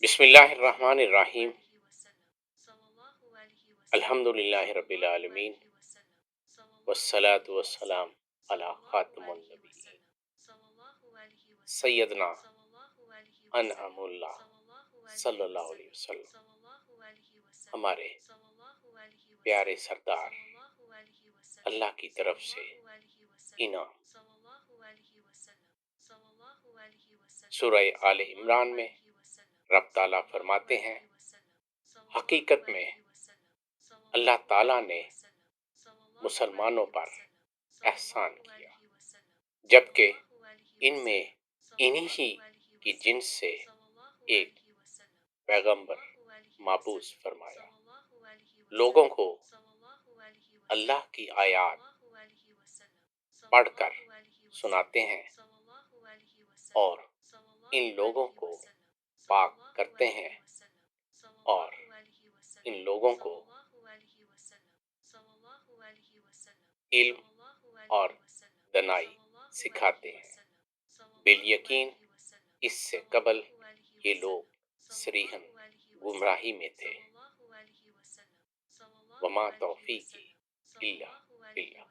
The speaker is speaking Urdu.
بسم اللہ الرحمن الرحیم۔ الحمد للہ رب العالمین، والصلاة والسلام علی خاتم النبیین سیدنا انعم اللہ صلی اللہ علیہ وسلم۔ ہمارے پیارے سردار اللہ کی طرف سے انعام۔ سورہ آل عمران میں رب تعالیٰ فرماتے ہیں، حقیقت میں اللہ تعالیٰ نے مسلمانوں پر احسان کیا، جبکہ ان میں انہی کی جنس سے ایک پیغمبر مبعوث فرمایا، لوگوں کو اللہ کی آیات پڑھ کر سناتے ہیں اور ان لوگوں کو پاک کرتے ہیں اور ان لوگوں کو علم اور دانائی سکھاتے ہیں۔ بالیقین اس سے قبل یہ لوگ صریحاً گمراہی میں تھے۔ وما توفیقی الا باللہ۔